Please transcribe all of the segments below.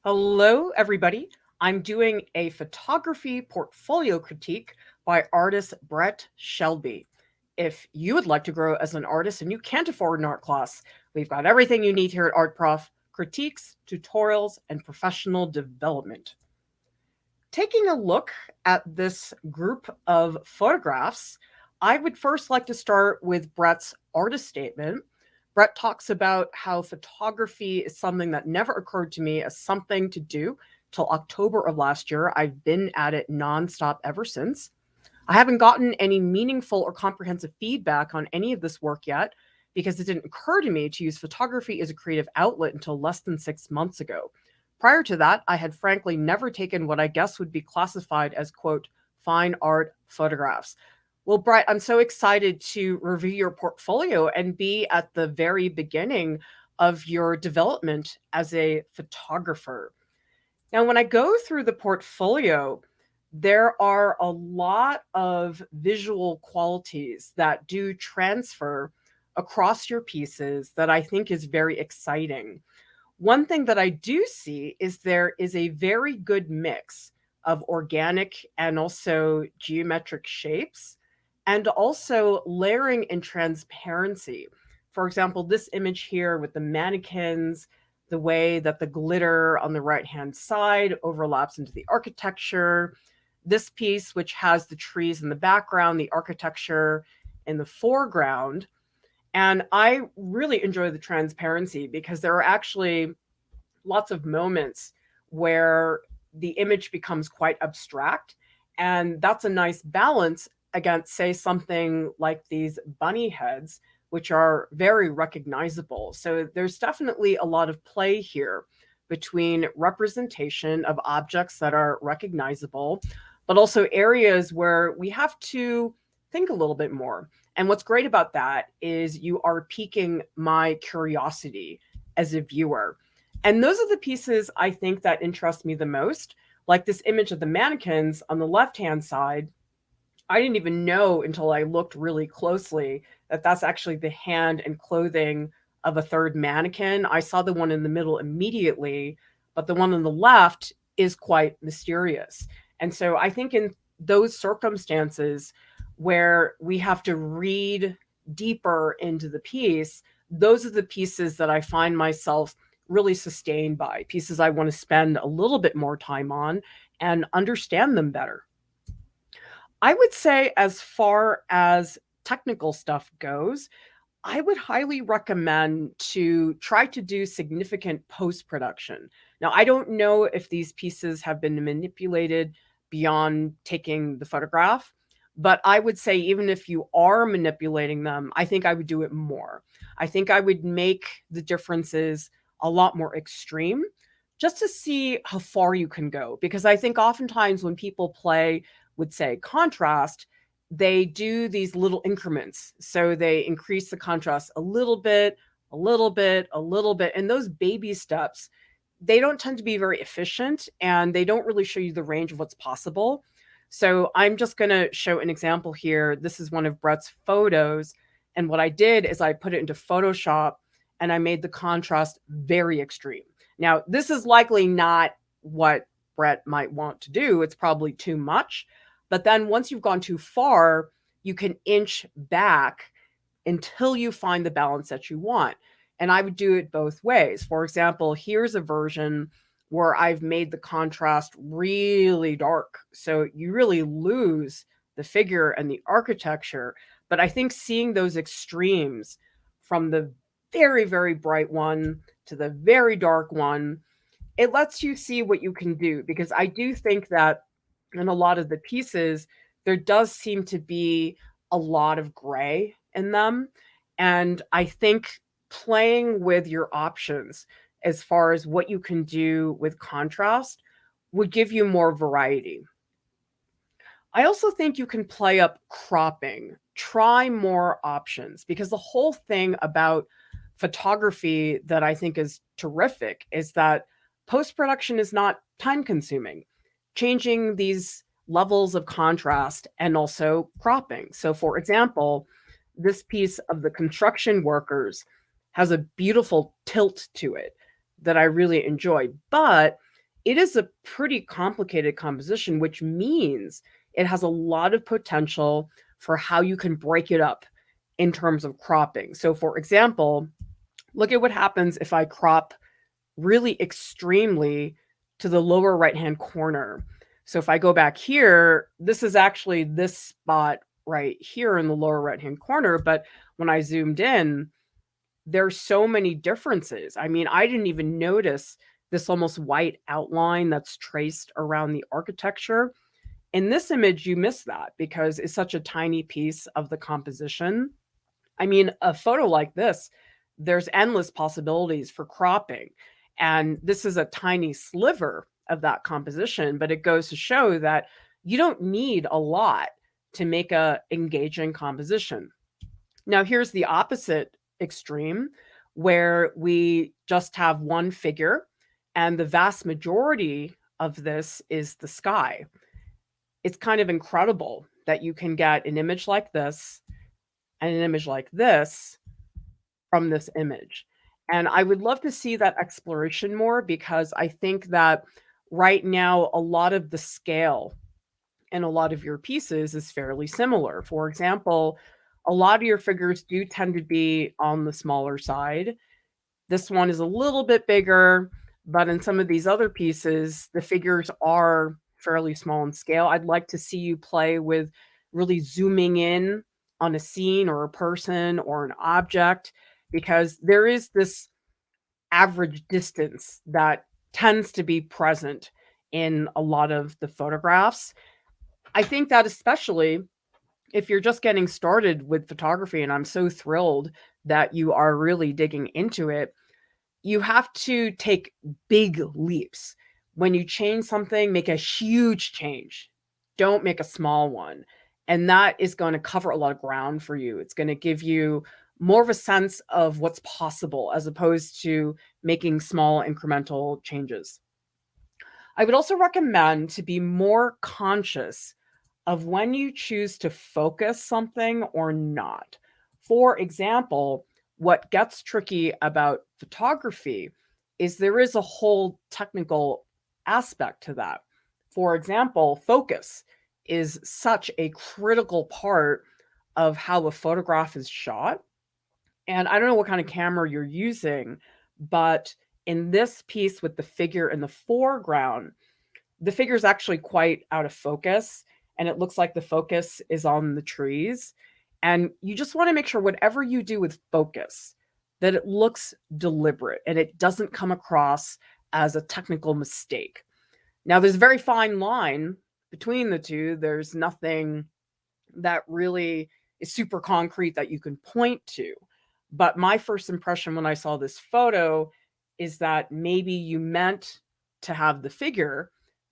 Hello, everybody. I'm doing a photography portfolio critique by artist Brett Shelby. If you would like to grow as an artist and you can't afford an art class, we've got everything you need here at Art Prof: critiques, tutorials, and professional development. Taking a look at this group of photographs, I would first like to start with Brett's artist statement. Brett talks about how photography is something that never occurred to me as something to do till October of last year. I've been at it nonstop ever since. I haven't gotten any meaningful or comprehensive feedback on any of this work yet because it didn't occur to me to use photography as a creative outlet until less than 6 months ago. Prior to that, I had frankly never taken what I guess would be classified as, quote, fine art photographs. Well, Brett, I'm so excited to review your portfolio and be at the very beginning of your development as a photographer. Now, when I go through the portfolio, there are a lot of visual qualities that do transfer across your pieces that I think is very exciting. One thing that I do see is there is a very good mix of organic and also geometric shapes, and also layering and transparency. For example, this image here with the mannequins, the way that the glitter on the right hand side overlaps into the architecture. This piece, which has the trees in the background, the architecture in the foreground. And I really enjoy the transparency because there are actually lots of moments where the image becomes quite abstract. And that's a nice balance against, say, something like these bunny heads, which are very recognizable. So there's definitely a lot of play here between representation of objects that are recognizable, but also areas where we have to think a little bit more. And what's great about that is you are piquing my curiosity as a viewer. And those are the pieces I think that interest me the most. Like this image of the mannequins on the left hand side, I didn't even know until I looked really closely that that's actually the hand and clothing of a third mannequin. I saw the one in the middle immediately, but the one on the left is quite mysterious. And so I think in those circumstances where we have to read deeper into the piece, those are the pieces that I find myself really sustained by, pieces I want to spend a little bit more time on and understand them better. I would say, as far as technical stuff goes, I would highly recommend to try to do significant post production. Now, I don't know if these pieces have been manipulated beyond taking the photograph, but I would say, even if you are manipulating them, I think I would do it more. I think I would make the differences a lot more extreme just to see how far you can go. Because I think oftentimes when people play with, say, contrast, they do these little increments. So they increase the contrast a little bit, a little bit, a little bit. And those baby steps, they don't tend to be very efficient and they don't really show you the range of what's possible. So I'm just going to show an example here. This is one of Brett's photos. And what I did is I put it into Photoshop and I made the contrast very extreme. Now, this is likely not what Brett might want to do. It's probably too much. But then once you've gone too far, you can inch back until you find the balance that you want. And I would do it both ways. For example, here's a version where I've made the contrast really dark. So you really lose the figure and the architecture. But I think seeing those extremes from the very, very bright one to the very dark one, it lets you see what you can do. Because I do think that in a lot of the pieces, there does seem to be a lot of gray in them. And I think playing with your options as far as what you can do with contrast would give you more variety. I also think you can play up cropping, try more options, because the whole thing about photography that I think is terrific is that post production is not time consuming. Changing these levels of contrast and also cropping. So, for example, this piece of the construction workers has a beautiful tilt to it that I really enjoy. But it is a pretty complicated composition, which means it has a lot of potential for how you can break it up in terms of cropping. So, for example, look at what happens if I crop really extremely to the lower right-hand corner. So if I go back here, this is actually this spot right here in the lower right-hand corner, but when I zoomed in, there's so many differences. I mean, I didn't even notice this almost white outline that's traced around the architecture. In this image, you miss that because it's such a tiny piece of the composition. I mean, a photo like this, there's endless possibilities for cropping. And this is a tiny sliver of that composition, but it goes to show that you don't need a lot to make a engaging composition. Now, here's the opposite extreme where we just have one figure, and the vast majority of this is the sky. It's kind of incredible that you can get an image like this and an image like this from this image. And I would love to see that exploration more because I think that right now, a lot of the scale in a lot of your pieces is fairly similar. For example, a lot of your figures do tend to be on the smaller side. This one is a little bit bigger, but in some of these other pieces, the figures are fairly small in scale. I'd like to see you play with really zooming in on a scene or a person or an object because there is this average distance that tends to be present in a lot of the photographs. I think that especially if you're just getting started with photography, and I'm so thrilled that you are really digging into it, you have to take big leaps. When you change something, make a huge change. Don't make a small one. And that is going to cover a lot of ground for you. It's going to give you more of a sense of what's possible as opposed to making small incremental changes. I would also recommend to be more conscious of when you choose to focus something or not. For example, what gets tricky about photography is there is a whole technical aspect to that. For example, focus is such a critical part of how a photograph is shot. And I don't know what kind of camera you're using, but in this piece with the figure in the foreground, the figure is actually quite out of focus and it looks like the focus is on the trees. And you just want to make sure whatever you do with focus, that it looks deliberate and it doesn't come across as a technical mistake. Now, there's a very fine line between the two. There's nothing that really is super concrete that you can point to. But my first impression when I saw this photo is that maybe you meant to have the figure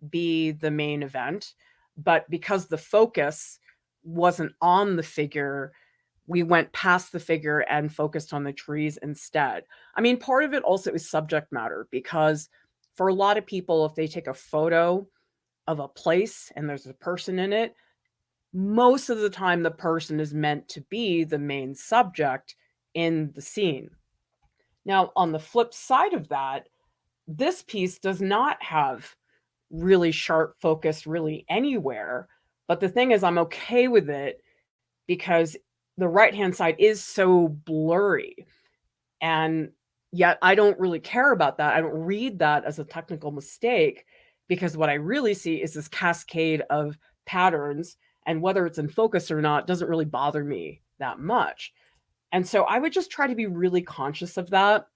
be the main event, but because the focus wasn't on the figure, we went past the figure and focused on the trees instead. I mean, part of it also is subject matter because for a lot of people, if they take a photo of a place and there's a person in it, most of the time the person is meant to be the main subject in the scene. Now, on the flip side of that, this piece does not have really sharp focus really anywhere. But the thing is, I'm okay with it because the right-hand side is so blurry. And yet I don't really care about that. I don't read that as a technical mistake because what I really see is this cascade of patterns. And whether it's in focus or not doesn't really bother me that much. And so I would just try to be really conscious of that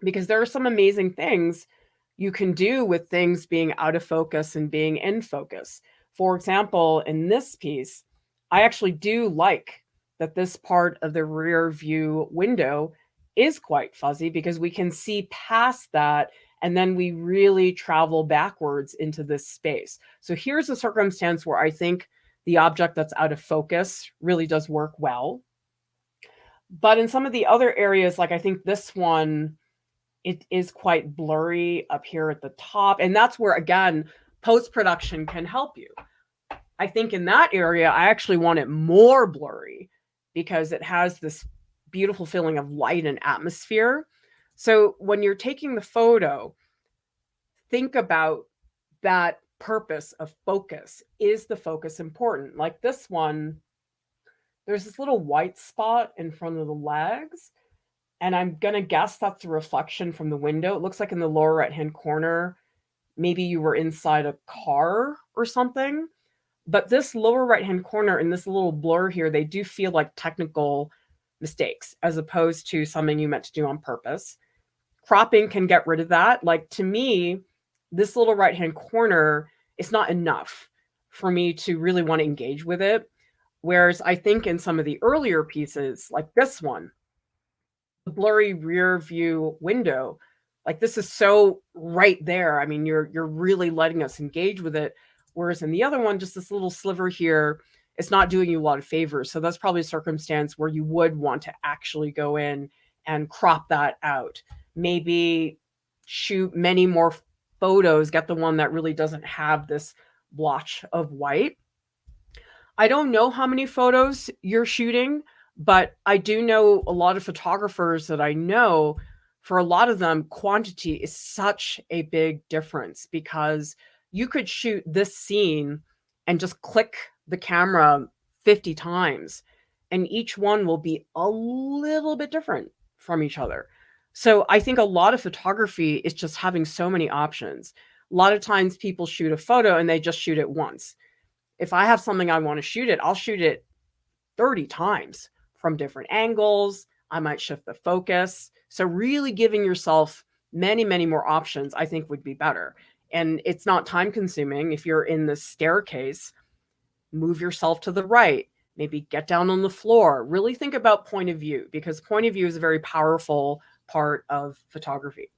because there are some amazing things you can do with things being out of focus and being in focus. For example, in this piece, I actually do like that this part of the rear view window is quite fuzzy because we can see past that and then we really travel backwards into this space. So here's a circumstance where I think the object that's out of focus really does work well. But in some of the other areas, like I think this one, it is quite blurry up here at the top. And that's where, again, post-production can help you. I think in that area, I actually want it more blurry because it has this beautiful feeling of light and atmosphere. So when you're taking the photo, think about that purpose of focus. Is the focus important? Like this one, there's this little white spot in front of the legs, and I'm gonna guess that's a reflection from the window. It looks like in the lower right-hand corner, maybe you were inside a car or something. But this lower right-hand corner and this little blur here, they do feel like technical mistakes as opposed to something you meant to do on purpose. Cropping can get rid of that. Like to me, this little right-hand corner is not enough for me to really want to engage with it. Whereas I think in some of the earlier pieces, like this one, the blurry rear view window, like this is so right there. I mean, you're really letting us engage with it. Whereas in the other one, just this little sliver here, it's not doing you a lot of favors. So that's probably a circumstance where you would want to actually go in and crop that out. Maybe shoot many more photos, get the one that really doesn't have this blotch of white. I don't know how many photos you're shooting, but I do know a lot of photographers that I know. For a lot of them, quantity is such a big difference because you could shoot this scene and just click the camera 50 times, and each one will be a little bit different from each other. So I think a lot of photography is just having so many options. A lot of times people shoot a photo and they just shoot it once. If I have something I want to shoot it, I'll shoot it 30 times from different angles. I might shift the focus. So really giving yourself many, many more options, I think would be better. And it's not time consuming. If you're in the staircase, move yourself to the right, maybe get down on the floor. Really think about point of view because point of view is a very powerful part of photography.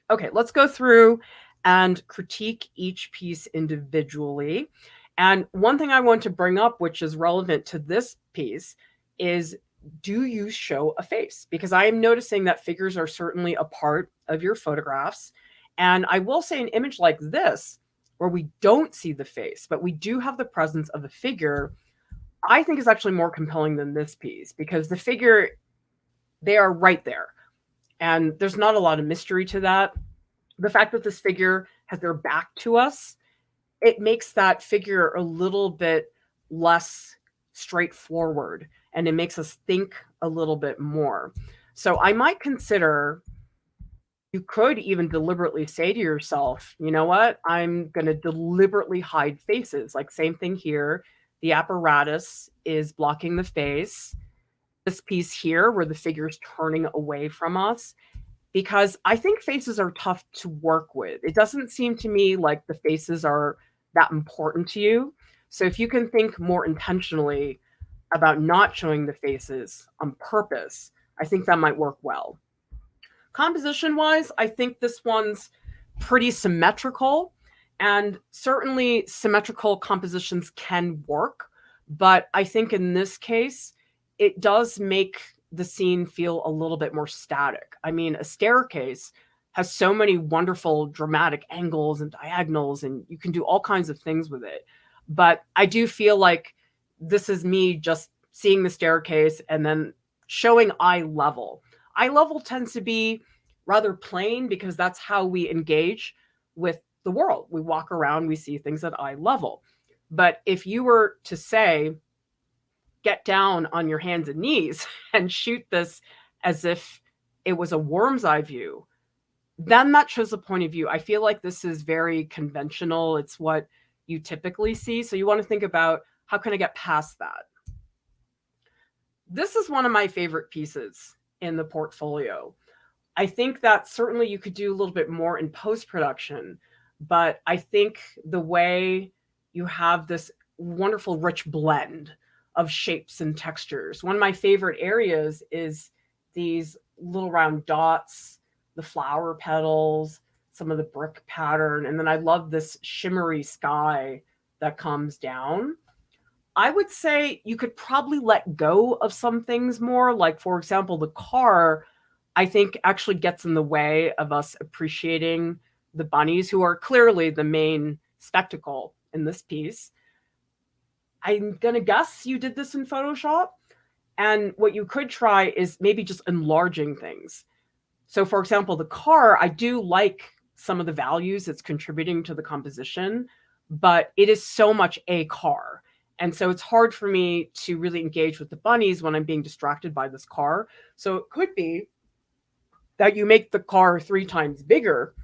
Okay, let's go through and critique each piece individually. And one thing I want to bring up, which is relevant to this piece, is do you show a face? Because I am noticing that figures are certainly a part of your photographs. And I will say an image like this, where we don't see the face, but we do have the presence of a figure, I think is actually more compelling than this piece because the figure, they are right there. And there's not a lot of mystery to that. The fact that this figure has their back to us, it makes that figure a little bit less straightforward and it makes us think a little bit more. So I might consider, you could even deliberately say to yourself, you know what, I'm going to deliberately hide faces. Like same thing here. The apparatus is blocking the face. This piece here where the figure is turning away from us, because I think faces are tough to work with. It doesn't seem to me like the faces are that important to you. So if you can think more intentionally about not showing the faces on purpose, I think that might work well. Composition wise, I think this one's pretty symmetrical, and certainly symmetrical compositions can work. But I think in this case, it does make the scene feel a little bit more static. I mean, a staircase has so many wonderful dramatic angles and diagonals, and you can do all kinds of things with it. But I do feel like this is me just seeing the staircase and then showing eye level. Eye level tends to be rather plain because that's how we engage with the world. We walk around, we see things at eye level. But if you were to say, get down on your hands and knees and shoot this as if it was a worm's eye view, then that shows a point of view. I feel like this is very conventional. It's what you typically see. So you want to think about, how can I get past that? This is one of my favorite pieces in the portfolio. I think that certainly you could do a little bit more in post-production, but I think the way you have this wonderful rich blend of shapes and textures. One of my favorite areas is these little round dots, the flower petals, some of the brick pattern, and then I love this shimmery sky that comes down. I would say you could probably let go of some things more. Like, for example, the car, I think actually gets in the way of us appreciating the bunnies, who are clearly the main spectacle in this piece. I'm going to guess you did this in Photoshop. And what you could try is maybe just enlarging things. So, for example, the car, I do like some of the values it's contributing to the composition, but it is so much a car. And so it's hard for me to really engage with the bunnies when I'm being distracted by this car. So it could be that you make the car 3 times bigger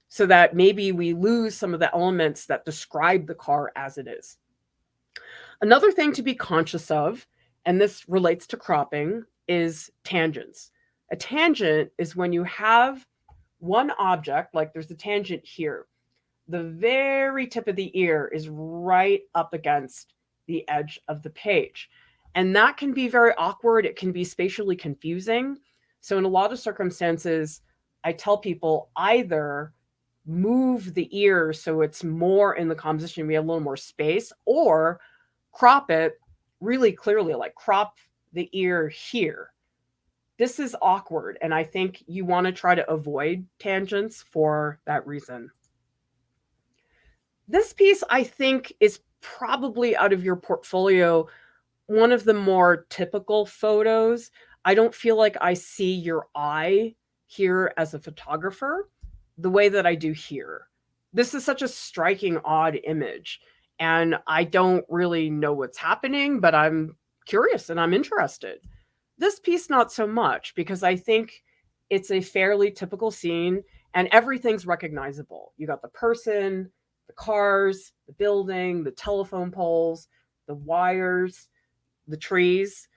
so that maybe we lose some of the elements that describe the car as it is. Another thing to be conscious of, and this relates to cropping, is tangents. A tangent is when you have one object, like there's a tangent here. The very tip of the ear is right up against the edge of the page. And that can be very awkward. It can be spatially confusing. So in a lot of circumstances, I tell people either move the ear so it's more in the composition, we have a little more space, or crop it really clearly, like crop the ear here. This is awkward, and I think you want to try to avoid tangents for that reason. This piece, I think, is probably out of your portfolio one of the more typical photos. I don't feel like I see your eye here as a photographer the way that I do here. This is such a striking, odd image, and I don't really know what's happening, but I'm curious and I'm interested. This piece, not so much, because I think it's a fairly typical scene and everything's recognizable. You got the person, the cars, the building, the telephone poles, the wires, the trees.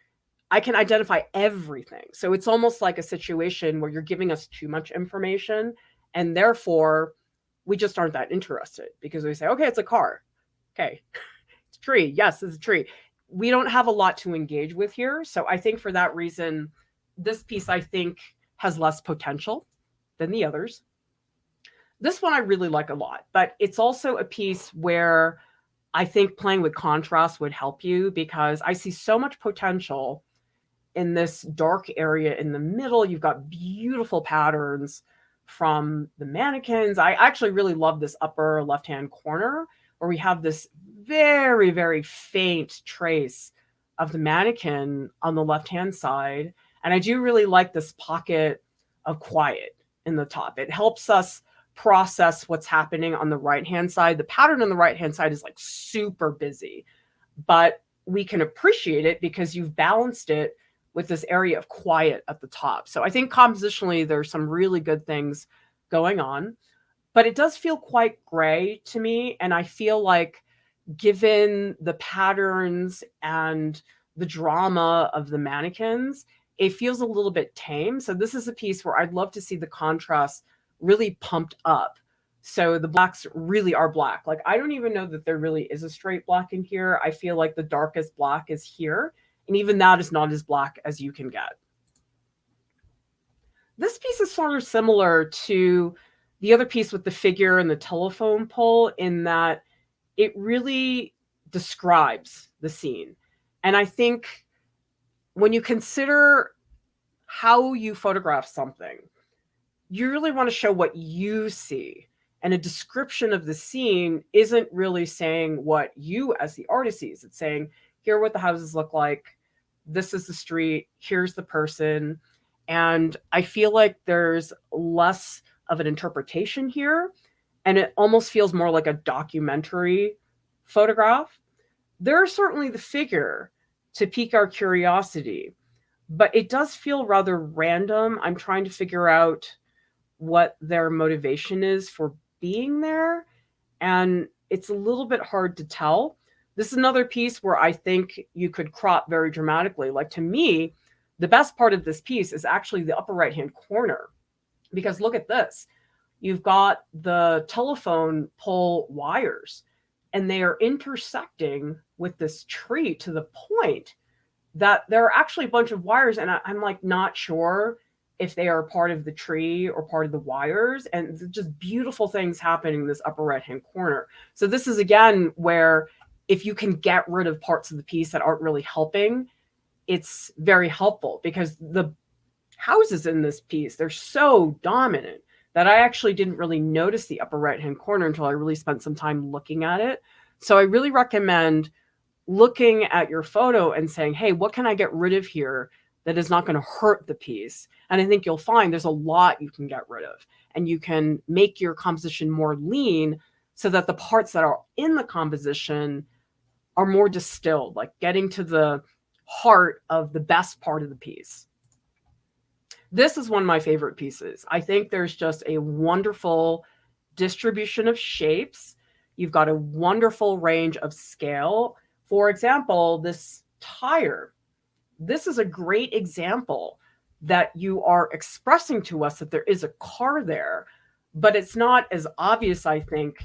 I can identify everything. So it's almost like a situation where you're giving us too much information, and therefore we just aren't that interested because we say, okay, it's a car. Okay, it's a tree. Yes, it's a tree. We don't have a lot to engage with here. So I think for that reason, this piece, I think, has less potential than the others. This one I really like a lot, but it's also a piece where I think playing with contrast would help you, because I see so much potential in this dark area in the middle. You've got beautiful patterns from the mannequins. I actually really love this upper left-hand corner where we have this very, very faint trace of the mannequin on the left-hand side. And I do really like this pocket of quiet in the top. It helps us process what's happening on the right-hand side. The pattern on the right-hand side is like super busy, but we can appreciate it because you've balanced it with this area of quiet at the top. So I think compositionally, there's some really good things going on, but it does feel quite gray to me. And I feel like given the patterns and the drama of the mannequins, it feels a little bit tame. So this is a piece where I'd love to see the contrast really pumped up. So the blacks really are black. Like, I don't even know that there really is a straight black in here. I feel like the darkest black is here. And even that is not as black as you can get. This piece is sort of similar to the other piece with the figure and the telephone pole in that it really describes the scene. And I think when you consider how you photograph something, you really want to show what you see. And a description of the scene isn't really saying what you as the artist sees. It's saying, here are what the houses look like. This is the street. Here's the person. And I feel like there's less of an interpretation here. And it almost feels more like a documentary photograph. There's certainly the figure to pique our curiosity, but it does feel rather random. I'm trying to figure out what their motivation is for being there, and it's a little bit hard to tell. This is another piece where I think you could crop very dramatically. Like, to me, the best part of this piece is actually the upper right-hand corner, because look at this. You've got the telephone pole wires, and they are intersecting with this tree to the point that there are actually a bunch of wires, and I'm like not sure if they are part of the tree or part of the wires, and just beautiful things happening in this upper right-hand corner. So this is, again, where if you can get rid of parts of the piece that aren't really helping, it's very helpful, because the houses in this piece, they're so dominant that I actually didn't really notice the upper right-hand corner until I really spent some time looking at it. So I really recommend looking at your photo and saying, hey, what can I get rid of here that is not going to hurt the piece? And I think you'll find there's a lot you can get rid of. and you can make your composition more lean so that the parts that are in the composition are more distilled, like getting to the heart of the best part of the piece. This is one of my favorite pieces. I think there's just a wonderful distribution of shapes. You've got a wonderful range of scale. For example, this tire. This is a great example that you are expressing to us that there is a car there, but it's not as obvious, I think,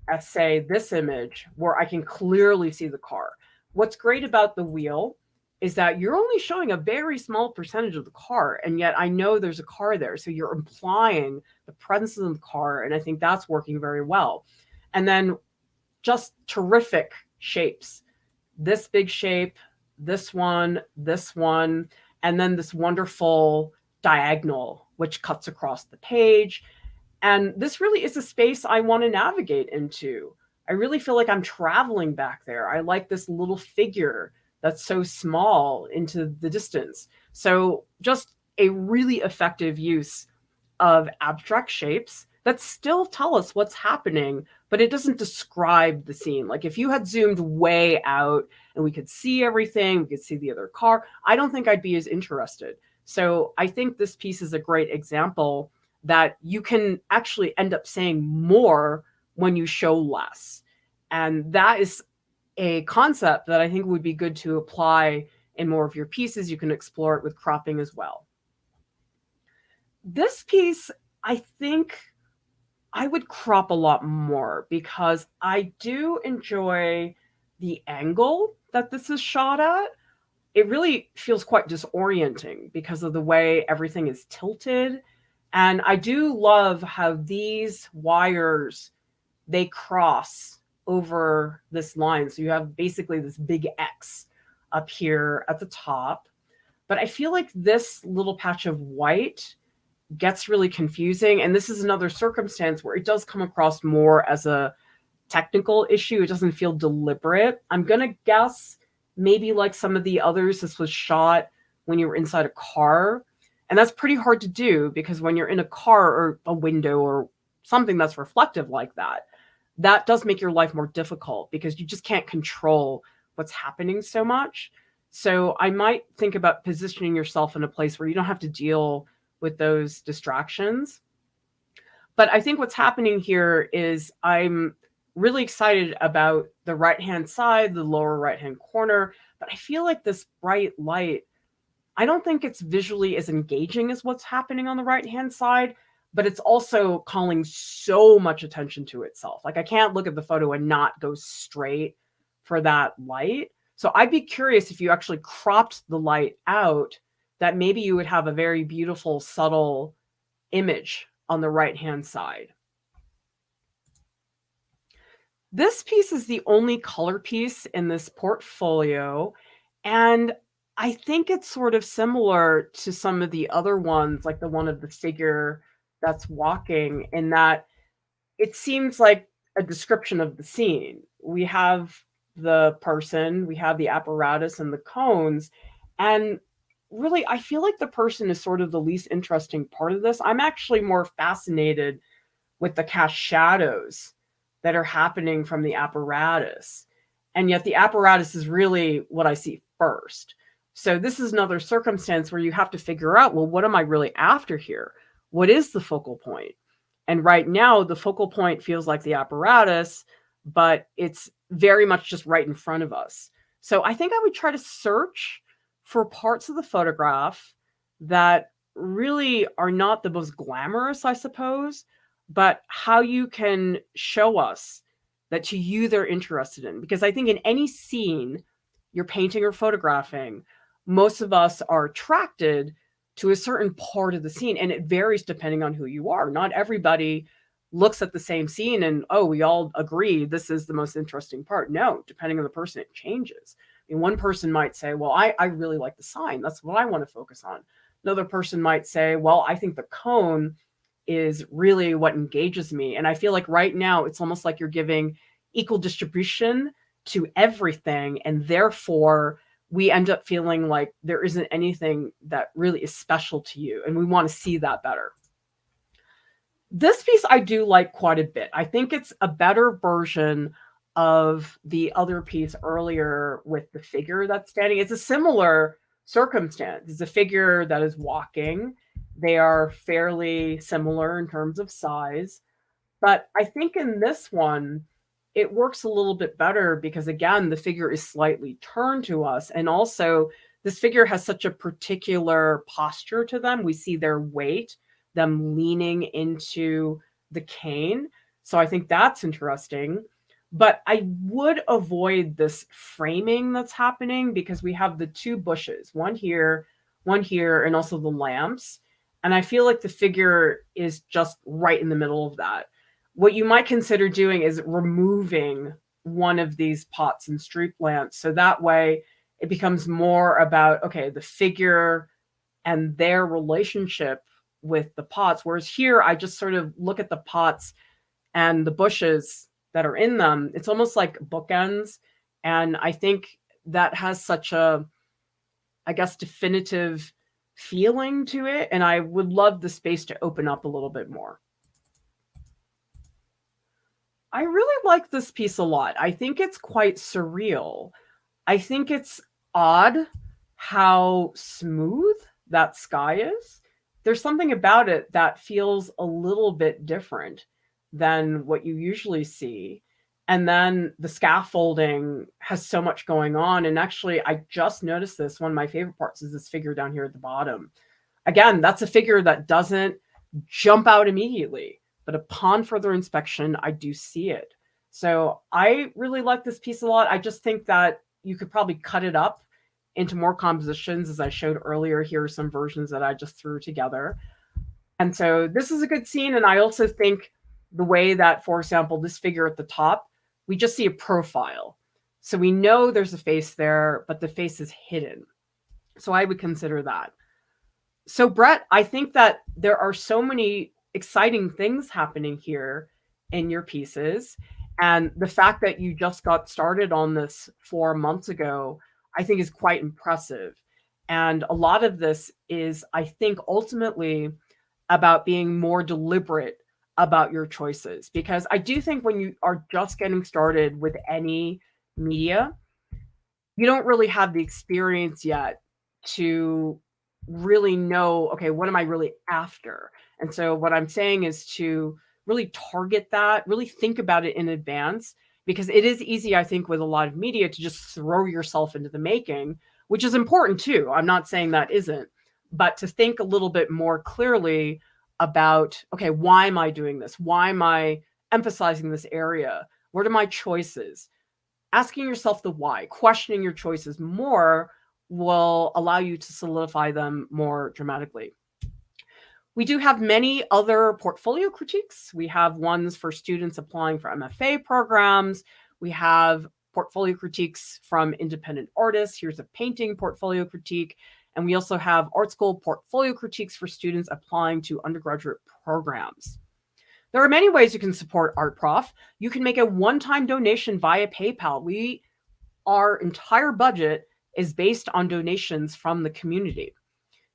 as say this image where I can clearly see the car. What's great about the wheel is that you're only showing a very small percentage of the car, and yet I know there's a car there. So you're implying the presence of the car, and I think that's working very well. And then just terrific shapes. This big shape, this one, and then this wonderful diagonal, which cuts across the page. And this really is a space I want to navigate into. I really feel like I'm traveling back there. I like this little figure that's so small into the distance. So just a really effective use of abstract shapes that still tell us what's happening, but it doesn't describe the scene. Like if you had zoomed way out and we could see everything, we could see the other car, I don't think I'd be as interested. So I think this piece is a great example that you can actually end up saying more when you show less. And that is a concept that I think would be good to apply in more of your pieces. You can explore it with cropping as well. This piece, I think I would crop a lot more because I do enjoy the angle that this is shot at. It really feels quite disorienting because of the way everything is tilted. And I do love how these wires, they cross over this line. So you have basically this big X up here at the top. But I feel like this little patch of white gets really confusing. And this is another circumstance where it does come across more as a technical issue. It doesn't feel deliberate. I'm going to guess maybe like some of the others, this was shot when you were inside a car. And that's pretty hard to do because when you're in a car or a window or something that's reflective like that, that does make your life more difficult because you just can't control what's happening so much. So I might think about positioning yourself in a place where you don't have to deal with those distractions. But I think what's happening here is I'm really excited about the right-hand side, the lower right-hand corner, but I feel like this bright light, I don't think it's visually as engaging as what's happening on the right-hand side, but it's also calling so much attention to itself. Like I can't look at the photo and not go straight for that light. So I'd be curious if you actually cropped the light out, that maybe you would have a very beautiful, subtle image on the right-hand side. This piece is the only color piece in this portfolio, and I think it's sort of similar to some of the other ones, like the one of the figure that's walking, in that it seems like a description of the scene. We have the person, we have the apparatus and the cones, and really, I feel like the person is sort of the least interesting part of this. I'm actually more fascinated with the cast shadows that are happening from the apparatus. And yet the apparatus is really what I see first. So this is another circumstance where you have to figure out, well, what am I really after here? What is the focal point? And right now, the focal point feels like the apparatus, but it's very much just right in front of us. So I think I would try to search for parts of the photograph that really are not the most glamorous, I suppose, but how you can show us that to you they're interested in. Because I think in any scene you're painting or photographing, most of us are attracted to a certain part of the scene, and it varies depending on who you are. Not everybody looks at the same scene and, oh, we all agree this is the most interesting part. No, depending on the person, it changes. I mean, one person might say, well, I really like the sign. That's what I want to focus on. Another person might say, well, I think the cone is really what engages me. And I feel like right now it's almost like you're giving equal distribution to everything. And therefore, we end up feeling like there isn't anything that really is special to you. And we want to see that better. This piece I do like quite a bit. I think it's a better version of the other piece earlier with the figure that's standing. It's a similar circumstance. It's a figure that is walking. They are fairly similar in terms of size. But I think in this one, it works a little bit better because, again, the figure is slightly turned to us. And also, this figure has such a particular posture to them. We see their weight, them leaning into the cane. So I think that's interesting. But I would avoid this framing that's happening because we have the two bushes, one here, and also the lamps. And I feel like the figure is just right in the middle of that. What you might consider doing is removing one of these pots and street lamps. So that way it becomes more about, okay, the figure and their relationship with the pots. Whereas here, I just sort of look at the pots and the bushes that are in them. It's almost like bookends. And I think that has such a, I guess, definitive feeling to it. And I would love the space to open up a little bit more. I really like this piece a lot. I think it's quite surreal. I think it's odd how smooth that sky is. There's something about it that feels a little bit different than what you usually see. And then the scaffolding has so much going on. And actually, I just noticed this. One of my favorite parts is this figure down here at the bottom. Again, that's a figure that doesn't jump out immediately, but upon further inspection, I do see it. So I really like this piece a lot. I just think that you could probably cut it up into more compositions. As I showed earlier, here are some versions that I just threw together. And so this is a good scene. And I also think the way that, for example, this figure at the top, we just see a profile. So we know there's a face there, but the face is hidden. So I would consider that. So Brett, I think that there are so many exciting things happening here in your pieces. And the fact that you just got started on this 4 months ago, I think is quite impressive. And a lot of this is, I think, ultimately about being more deliberate about your choices. Because I do think when you are just getting started with any media, you don't really have the experience yet to really know, okay, what am I really after? And so what I'm saying is to really target that, really think about it in advance, because it is easy, I think, with a lot of media to just throw yourself into the making, which is important too. I'm not saying that isn't, but to think a little bit more clearly about, okay, why am I doing this? Why am I emphasizing this area? What are my choices? Asking yourself the why, questioning your choices more will allow you to solidify them more dramatically. We do have many other portfolio critiques. We have ones for students applying for MFA programs. We have portfolio critiques from independent artists. Here's a painting portfolio critique. And we also have art school portfolio critiques for students applying to undergraduate programs. There are many ways you can support Art Prof. You can make a one-time donation via PayPal. Our entire budget is based on donations from the community.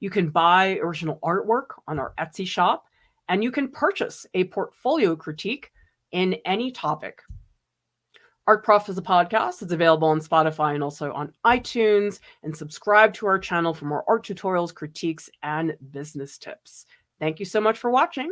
You can buy original artwork on our Etsy shop, and you can purchase a portfolio critique in any topic. Art Prof is a podcast. It's available on Spotify and also on iTunes. And subscribe to our channel for more art tutorials, critiques, and business tips. Thank you so much for watching.